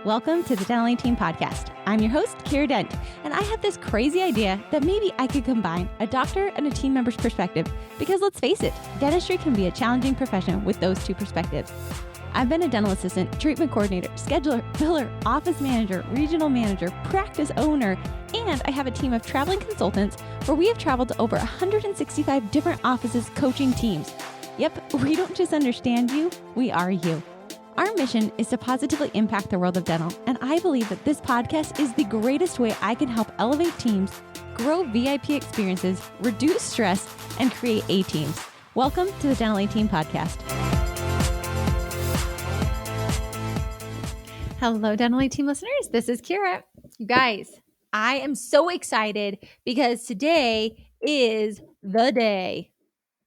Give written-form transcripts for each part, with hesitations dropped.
Welcome to the Dental Team Podcast. I'm your host, Kiera Dent, and I have this crazy idea that maybe I could combine a doctor and a team member's perspective because let's face it, dentistry can be a challenging profession with those two perspectives. I've been a dental assistant, treatment coordinator, scheduler, biller, office manager, regional manager, practice owner, and I have a team of traveling consultants where we have traveled to over 165 different offices coaching teams. Yep, we don't just understand you, we are you. Our mission is to positively impact the world of dental, and I believe that this podcast is the greatest way I can help elevate teams, grow VIP experiences, reduce stress, and create A-teams. Welcome to the Dental Team Podcast. Hello, Dental Team listeners. This is Kiera. You guys, I am so excited because today is the day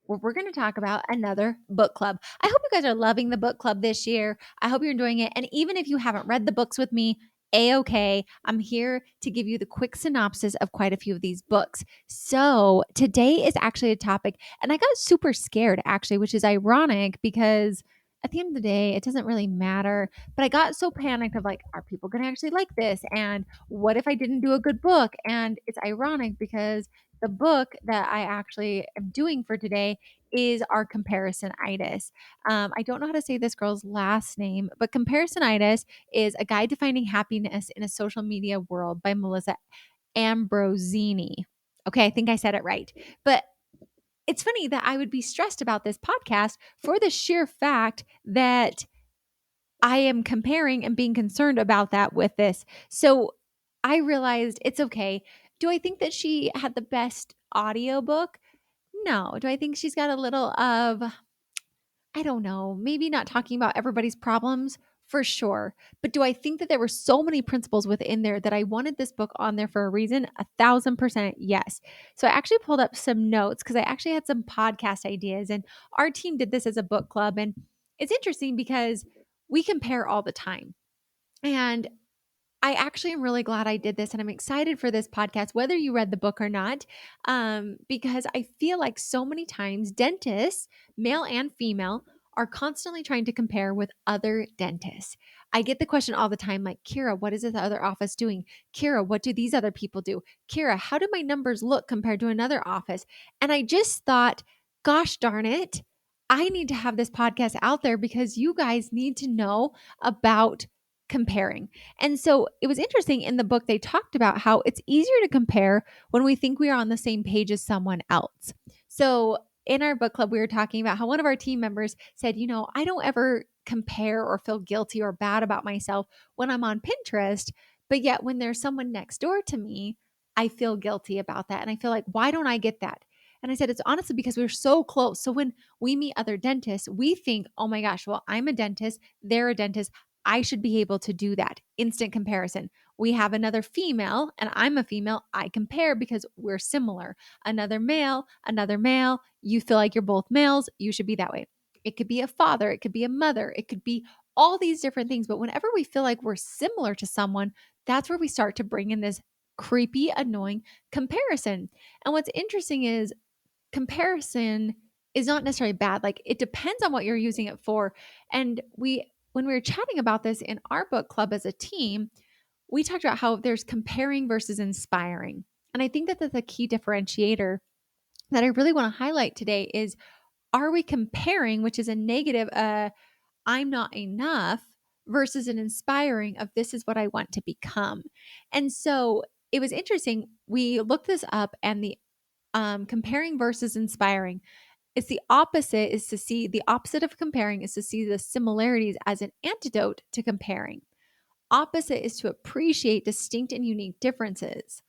where we're going to talk about another book club. I hope you guys are loving the book club this year. I hope you're enjoying it. And even if you haven't read the books with me, A-okay. I'm here to give you the quick synopsis of quite a few of these books. So today is actually a topic, and I got super scared actually, which is ironic because at the end of the day, it doesn't really matter. But I got so panicked of like, are people going to actually like this? And what if I didn't do a good book? And it's ironic because the book that I actually am doing for today is our Comparisonitis. I don't know how to say this girl's last name, but Comparisonitis is a guide to finding happiness in a social media world by Melissa Ambrosini. Okay, I think I said it right. But it's funny that I would be stressed about this podcast for the sheer fact that I am comparing and being concerned about that with this. So I realized it's okay. Do I think that she had the best audiobook? No. Do I think she's got a little of, I don't know, maybe not talking about everybody's problems? For sure. But do I think that there were so many principles within there that I wanted this book on there for a reason? 1,000% yes. So I actually pulled up some notes because I actually had some podcast ideas, and our team did this as a book club. And it's interesting because we compare all the time. And I actually am really glad I did this, and I'm excited for this podcast, whether you read the book or not, because I feel like so many times dentists, male and female, are constantly trying to compare with other dentists. I get the question all the time, like, Kiera, what is this other office doing? Kiera, what do these other people do? Kiera, how do my numbers look compared to another office? And I just thought, gosh darn it, I need to have this podcast out there because you guys need to know about comparing. And so it was interesting in the book, they talked about how it's easier to compare when we think we are on the same page as someone else. So in our book club, we were talking about how one of our team members said, I don't ever compare or feel guilty or bad about myself when I'm on Pinterest. But yet when there's someone next door to me, I feel guilty about that. And I feel like, why don't I get that? And I said, it's honestly because we're so close. So when we meet other dentists, we think, oh my gosh, well, I'm a dentist, they're a dentist, I should be able to do that. Instant comparison. We have another female and I'm a female. I compare because we're similar. Another male, you feel like you're both males. You should be that way. It could be a father. It could be a mother. It could be all these different things. But whenever we feel like we're similar to someone, that's where we start to bring in this creepy, annoying comparison. And what's interesting is comparison is not necessarily bad. Like it depends on what you're using it for. And when we were chatting about this in our book club as a team, we talked about how there's comparing versus inspiring. And I think that that's a key differentiator that I really want to highlight today is, are we comparing, which is a negative, I'm not enough, versus an inspiring of this is what I want to become. And so it was interesting. We looked this up, and the comparing versus inspiring, it's the opposite the opposite of comparing is to see the similarities as an antidote to comparing. Opposite is to appreciate distinct and unique differences.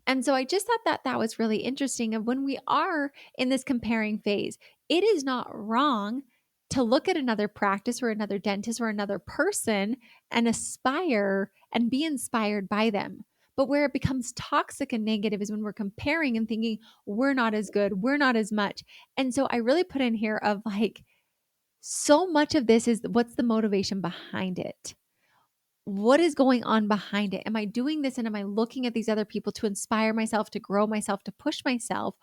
And so I just thought that that was really interesting. And when we are in this comparing phase, it is not wrong to look at another practice or another dentist or another person and aspire and be inspired by them. But where it becomes toxic and negative is when we're comparing and thinking we're not as good, we're not as much. And so I really put in here of like, so much of this is what's the motivation behind it? What is going on behind it? Am I doing this and am I looking at these other people to inspire myself, to grow myself, to push myself?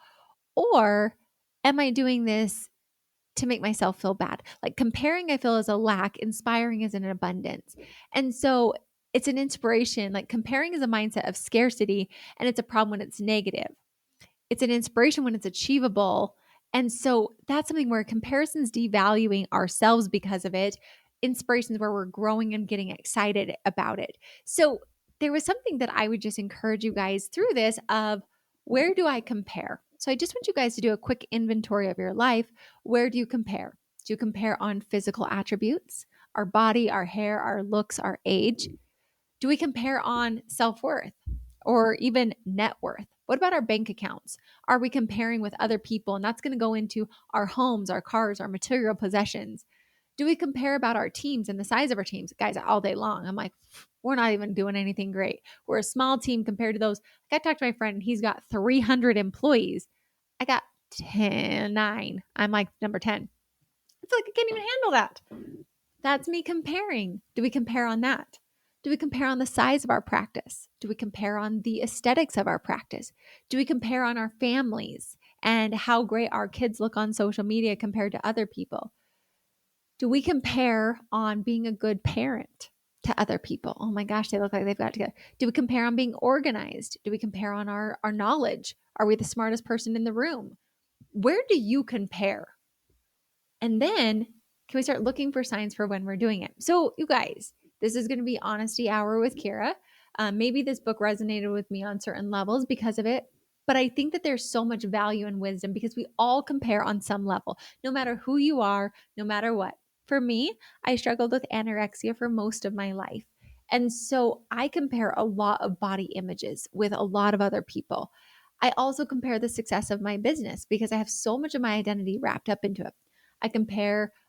Or am I doing this to make myself feel bad? Like comparing, I feel, is a lack, inspiring is an abundance. And so It's an inspiration. Like comparing is a mindset of scarcity, and it's a problem when it's negative. It's an inspiration when it's achievable. And so that's something where comparison's devaluing ourselves because of it. Inspirations where we're growing and getting excited about it. So there was something that I would just encourage you guys through this of where do I compare? So I just want you guys to do a quick inventory of your life. Where do you compare? Do you compare on physical attributes, our body, our hair, our looks, our age? Do we compare on self-worth or even net worth? What about our bank accounts? Are we comparing with other people? And that's going to go into our homes, our cars, our material possessions. Do we compare about our teams and the size of our teams? Guys, all day long, I'm like, we're not even doing anything great. We're a small team compared to those. Like I talked to my friend, and he's got 300 employees. I got 9. I'm like number 10. I feel like I can't even handle that. That's me comparing. Do we compare on that? Do we compare on the size of our practice? Do we compare on the aesthetics of our practice? Do we compare on our families and how great our kids look on social media compared to other people? Do we compare on being a good parent to other people? Oh my gosh, they look like they've got to go. Do we compare on being organized? Do we compare on our knowledge? Are we the smartest person in the room? Where do you compare? And then can we start looking for signs for when we're doing it? So, you guys, this is going to be Honesty Hour with Kiera. Maybe this book resonated with me on certain levels because of it. But I think that there's so much value and wisdom because we all compare on some level, no matter who you are, no matter what. For me, I struggled with anorexia for most of my life. And so I compare a lot of body images with a lot of other people. I also compare the success of my business because I have so much of my identity wrapped up into it.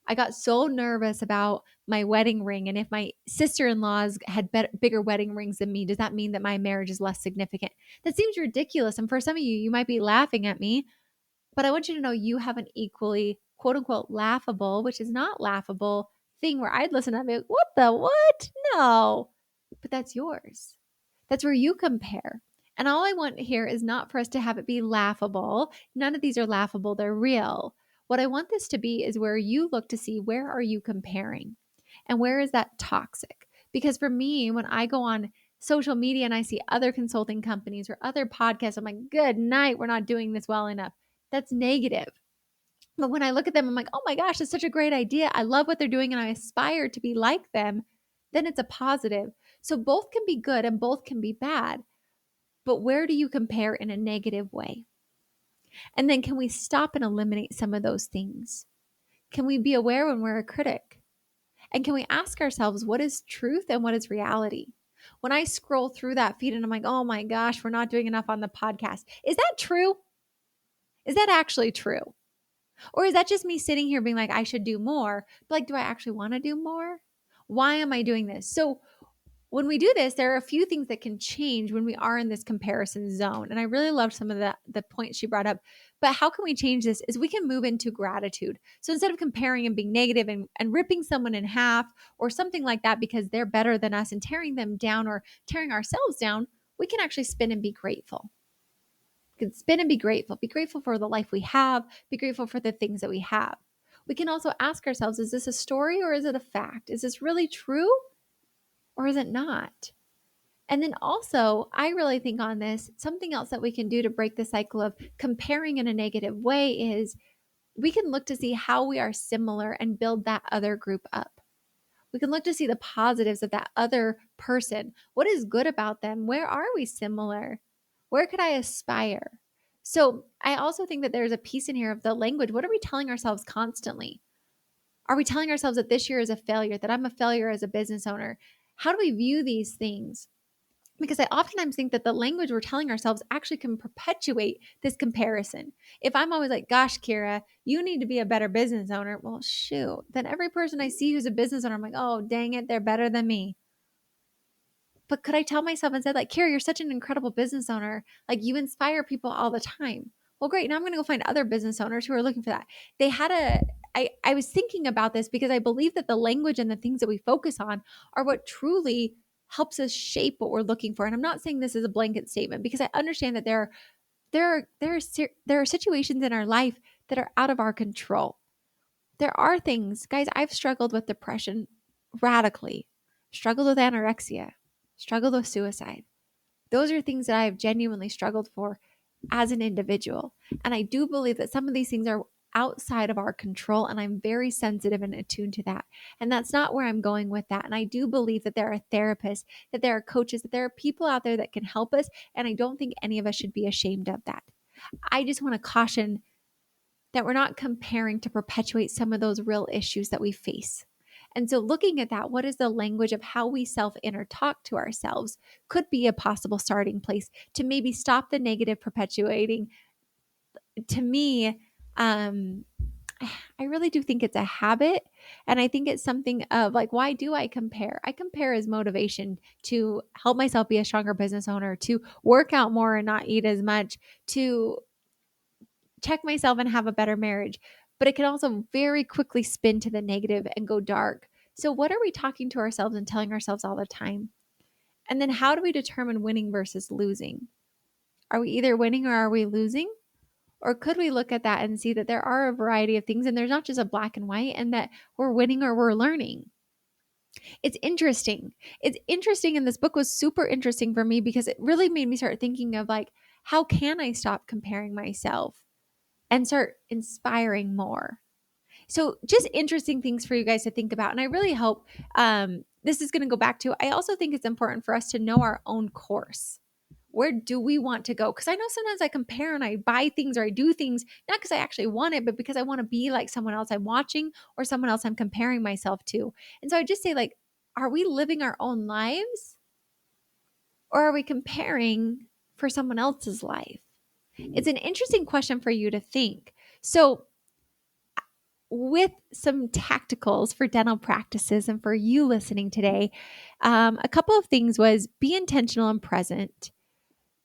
I got so nervous about my wedding ring. And if my sister-in-laws had bigger wedding rings than me, does that mean that my marriage is less significant? That seems ridiculous. And for some of you, you might be laughing at me, but I want you to know you have an equally quote unquote laughable, which is not laughable thing where I'd listen to it. What the what? No, but that's yours. That's where you compare. And all I want here is not for us to have it be laughable. None of these are laughable. They're real. What I want this to be is where you look to see where are you comparing and where is that toxic? Because for me, when I go on social media and I see other consulting companies or other podcasts, I'm like, good night, we're not doing this well enough. That's negative. But when I look at them, I'm like, oh my gosh, that's such a great idea. I love what they're doing and I aspire to be like them. Then it's a positive. So both can be good and both can be bad. But where do you compare in a negative way? And then can we stop and eliminate some of those things? Can we be aware when we're a critic? And can we ask ourselves what is truth and what is reality? When I scroll through that feed and I'm like, oh my gosh, we're not doing enough on the podcast. Is that true? Is that actually true? Or is that just me sitting here being like, I should do more? But like, do I actually want to do more? Why am I doing this? So when we do this, there are a few things that can change when we are in this comparison zone. And I really loved some of the points she brought up. But how can we change this is we can move into gratitude. So instead of comparing and being negative and ripping someone in half or something like that because they're better than us and tearing them down or tearing ourselves down, we can actually spin and be grateful. We can spin and be grateful. Be grateful for the life we have. Be grateful for the things that we have. We can also ask ourselves, is this a story or is it a fact? Is this really true or is it not? And then also, I really think on this, something else that we can do to break the cycle of comparing in a negative way is we can look to see how we are similar and build that other group up. We can look to see the positives of that other person. What is good about them? Where are we similar? Where could I aspire? So I also think that there's a piece in here of the language. What are we telling ourselves constantly? Are we telling ourselves that this year is a failure, that I'm a failure as a business owner? How do we view these things? Because I oftentimes think that the language we're telling ourselves actually can perpetuate this comparison. If I'm always like, gosh, Kiera, you need to be a better business owner. Well, shoot, then every person I see who's a business owner, I'm like, oh, dang it, they're better than me. But could I tell myself instead, like, Kiera, you're such an incredible business owner. Like, you inspire people all the time. Well, great. Now I'm going to go find other business owners who are looking for that. I was thinking about this because I believe that the language and the things that we focus on are what truly helps us shape what we're looking for. And I'm not saying this is a blanket statement because I understand that there are situations in our life that are out of our control. There are things, guys, I've struggled with depression radically, struggled with anorexia. struggled with suicide. Those are things that I have genuinely struggled for as an individual. And I do believe that some of these things are outside of our control, and I'm very sensitive and attuned to that. And that's not where I'm going with that. And I do believe that there are therapists, that there are coaches, that there are people out there that can help us. And I don't think any of us should be ashamed of that. I just want to caution that we're not comparing to perpetuate some of those real issues that we face. And so, looking at that, what is the language of how we self inner talk to ourselves could be a possible starting place to maybe stop the negative perpetuating. To me, um, I really do think it's a habit. And I think it's something of like, why do I compare? I compare as motivation to help myself be a stronger business owner, to work out more and not eat as much, to check myself and have a better marriage. But it can also very quickly spin to the negative and go dark. So, what are we talking to ourselves and telling ourselves all the time? And then, how do we determine winning versus losing? Are we either winning or are we losing? Or could we look at that and see that there are a variety of things and there's not just a black and white, and that we're winning or we're learning? It's interesting. It's interesting. And this book was super interesting for me because it really made me start thinking of like, how can I stop comparing myself and start inspiring more? So, just interesting things for you guys to think about. And I really hope this is going to go back to, I also think it's important for us to know our own course. Where do we want to go? Because I know sometimes I compare and I buy things or I do things, not because I actually want it, but because I want to be like someone else I'm watching or someone else I'm comparing myself to. And so I just say, like, are we living our own lives or are we comparing for someone else's life? It's an interesting question for you to think. So, with some tacticals for dental practices and for you listening today, a couple of things was be intentional and present.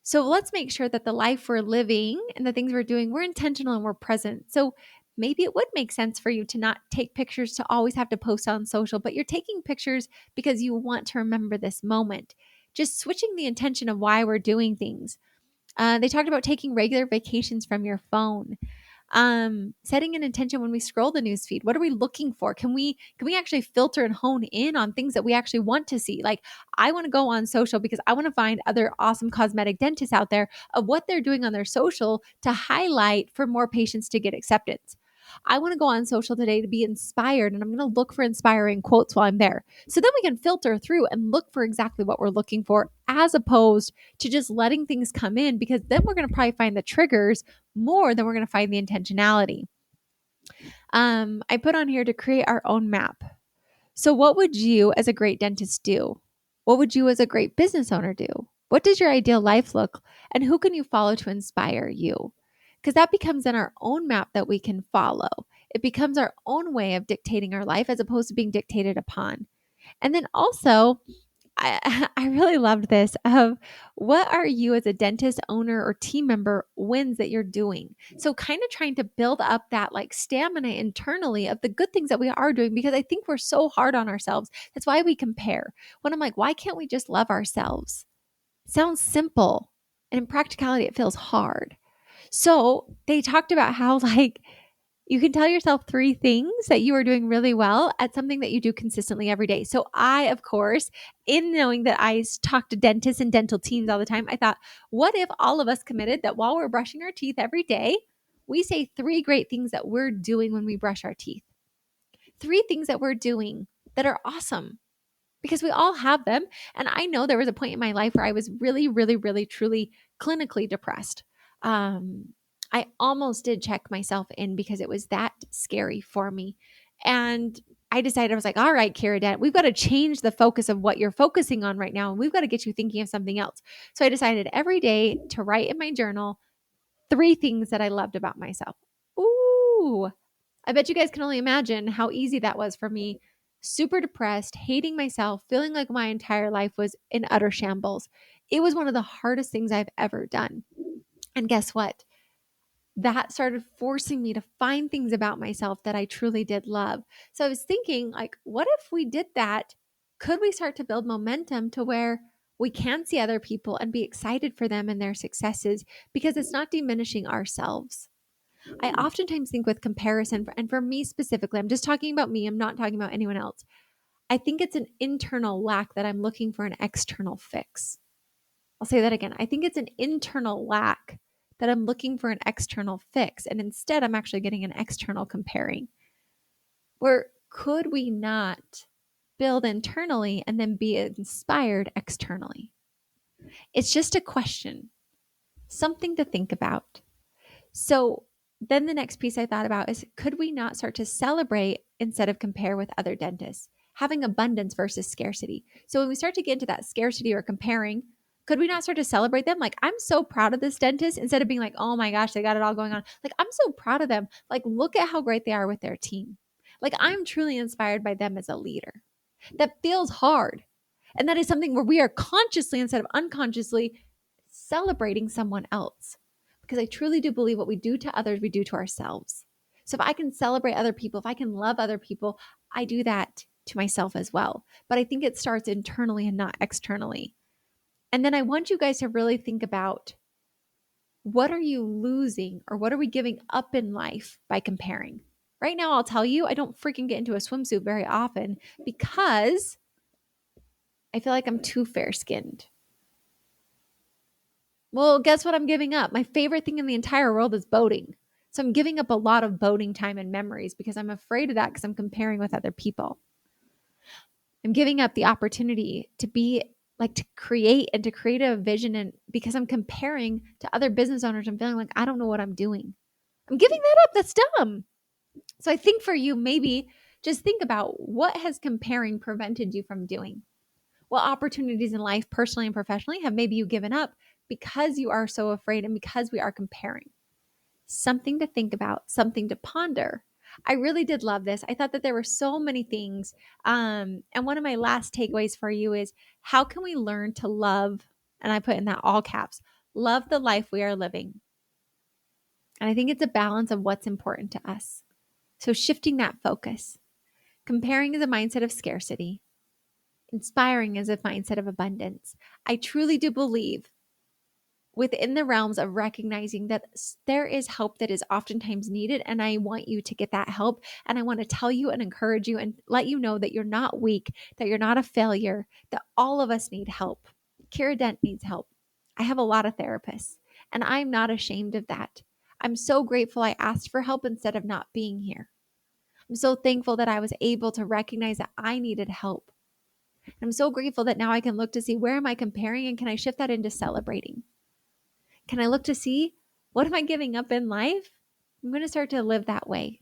So let's make sure that the life we're living and the things we're doing, we're intentional and we're present. So maybe it would make sense for you to not take pictures to always have to post on social, but you're taking pictures because you want to remember this moment. Just switching the intention of why we're doing things. They talked about taking regular vacations from your phone, setting an intention when we scroll the news feed. What are we looking for? Can we actually filter and hone in on things that we actually want to see? Like, I want to go on social because I want to find other awesome cosmetic dentists out there of what they're doing on their social to highlight for more patients to get acceptance. I want to go on social today to be inspired, and I'm going to look for inspiring quotes while I'm there. So then we can filter through and look for exactly what we're looking for, as opposed to just letting things come in, because then we're going to probably find the triggers more than we're going to find the intentionality. I put on here to create our own map. So, what would you as a great dentist do? What would you as a great business owner do? What does your ideal life look? And who can you follow to inspire you? Because that becomes then our own map that we can follow. It becomes our own way of dictating our life as opposed to being dictated upon. And then also, I really loved this of what are you as a dentist owner or team member wins that you're doing. So kind of trying to build up that like stamina internally of the good things that we are doing, because I think we're so hard on ourselves. That's why we compare. When I'm like, why can't we just love ourselves? Sounds simple. And in practicality, it feels hard. So they talked about how like you can tell yourself 3 things that you are doing really well at something that you do consistently every day. So I, of course, in knowing that I talk to dentists and dental teams all the time, I thought, what if all of us committed that while we're brushing our teeth every day, we say 3 great things that we're doing when we brush our teeth? 3 things that we're doing that are awesome, because we all have them. And I know there was a point in my life where I was really, really, really, truly clinically depressed. I almost did check myself in because it was that scary for me. And I decided, I was like, all right, Kiera, we've got to change the focus of what you're focusing on right now. And we've got to get you thinking of something else. So I decided every day to write in my journal 3 things that I loved about myself. Ooh, I bet you guys can only imagine how easy that was for me. Super depressed, hating myself, feeling like my entire life was in utter shambles. It was one of the hardest things I've ever done. And guess what? That started forcing me to find things about myself that I truly did love. So I was thinking, like, what if we did that? Could we start to build momentum to where we can see other people and be excited for them and their successes, because it's not diminishing ourselves? I oftentimes think with comparison, and for me specifically, I'm just talking about me, I'm not talking about anyone else. I think it's an internal lack that I'm looking for an external fix. I'll say that again. I think it's an internal lack that I'm looking for an external fix. And instead, I'm actually getting an external comparing. Where could we not build internally and then be inspired externally? It's just a question, something to think about. So then the next piece I thought about is, could we not start to celebrate instead of compare with other dentists? Having abundance versus scarcity. So when we start to get into that scarcity or comparing, could we not start to celebrate them? Like, I'm so proud of this dentist, instead of being like, oh my gosh, they got it all going on. Like, I'm so proud of them. Like, look at how great they are with their team. Like, I'm truly inspired by them as a leader. That feels hard. And that is something where we are consciously, instead of unconsciously, celebrating someone else. Because I truly do believe what we do to others, we do to ourselves. So if I can celebrate other people, if I can love other people, I do that to myself as well. But I think it starts internally and not externally. And then I want you guys to really think about, what are you losing or what are we giving up in life by comparing? Right now, I'll tell you, I don't freaking get into a swimsuit very often because I feel like I'm too fair-skinned. Well, guess what I'm giving up? My favorite thing in the entire world is boating. So I'm giving up a lot of boating time and memories because I'm afraid of that, because I'm comparing with other people. I'm giving up the opportunity to be like, to create a vision, and because I'm comparing to other business owners, I'm feeling like I don't know what I'm doing. I'm giving that up. That's dumb. So I think for you, maybe just think about, what has comparing prevented you from doing? What opportunities in life, personally and professionally, have maybe you given up because you are so afraid and because we are comparing? Something to think about, something to ponder. I really did love this. I thought that there were so many things. And one of my last takeaways for you is, how can we learn to love, and I put in that all caps, love the life we are living? And I think it's a balance of what's important to us. So shifting that focus. Comparing is a mindset of scarcity. Inspiring is a mindset of abundance. I truly do believe, within the realms of recognizing that there is help that is oftentimes needed, and I want you to get that help. And I want to tell you and encourage you and let you know that you're not weak, that you're not a failure, that all of us need help. Kiera Dent needs help. I have a lot of therapists, and I'm not ashamed of that. I'm so grateful I asked for help instead of not being here. I'm so thankful that I was able to recognize that I needed help. And I'm so grateful that now I can look to see, where am I comparing, and can I shift that into celebrating? Can I look to see, what am I giving up in life? I'm going to start to live that way.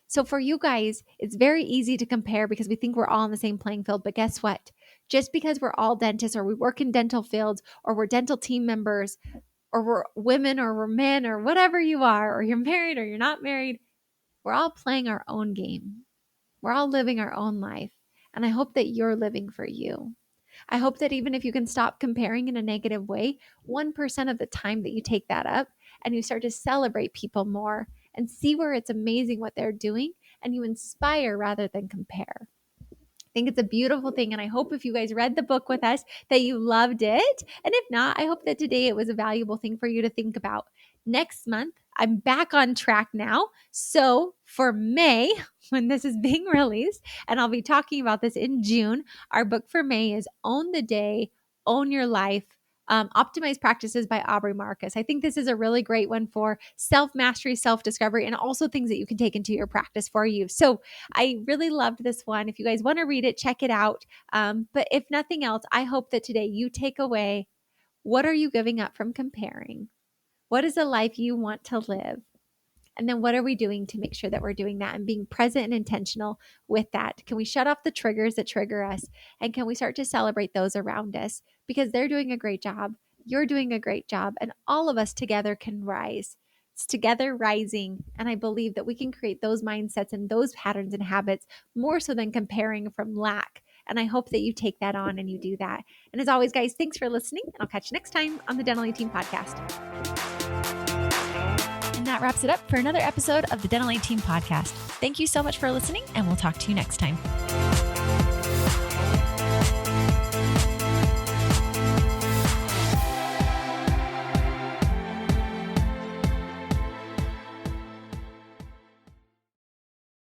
So for you guys, it's very easy to compare because we think we're all on the same playing field. But guess what? Just because we're all dentists, or we work in dental fields, or we're dental team members, or we're women, or we're men, or whatever you are, or you're married or you're not married, we're all playing our own game. We're all living our own life. And I hope that you're living for you. I hope that even if you can stop comparing in a negative way, 1% of the time that you take that up and you start to celebrate people more and see where it's amazing what they're doing, and you inspire rather than compare. I think it's a beautiful thing. And I hope, if you guys read the book with us, that you loved it. And if not, I hope that today it was a valuable thing for you to think about. Next month, I'm back on track now. So for May, when this is being released, and I'll be talking about this in June, our book for May is Own the Day, Own Your Life, Optimized Practices by Aubrey Marcus. I think this is a really great one for self-mastery, self-discovery, and also things that you can take into your practice for you. So I really loved this one. If you guys want to read it, check it out. But if nothing else, I hope that today you take away, what are you giving up from comparing? What is the life you want to live? And then what are we doing to make sure that we're doing that and being present and intentional with that? Can we shut off the triggers that trigger us? And can we start to celebrate those around us? Because they're doing a great job. You're doing a great job. And all of us together can rise. It's together rising. And I believe that we can create those mindsets and those patterns and habits more so than comparing from lack. And I hope that you take that on and you do that. And as always, guys, thanks for listening. And I'll catch you next time on the Dental A-Team Podcast. And that wraps it up for another episode of the Dental A-Team Podcast. Thank you so much for listening, and we'll talk to you next time.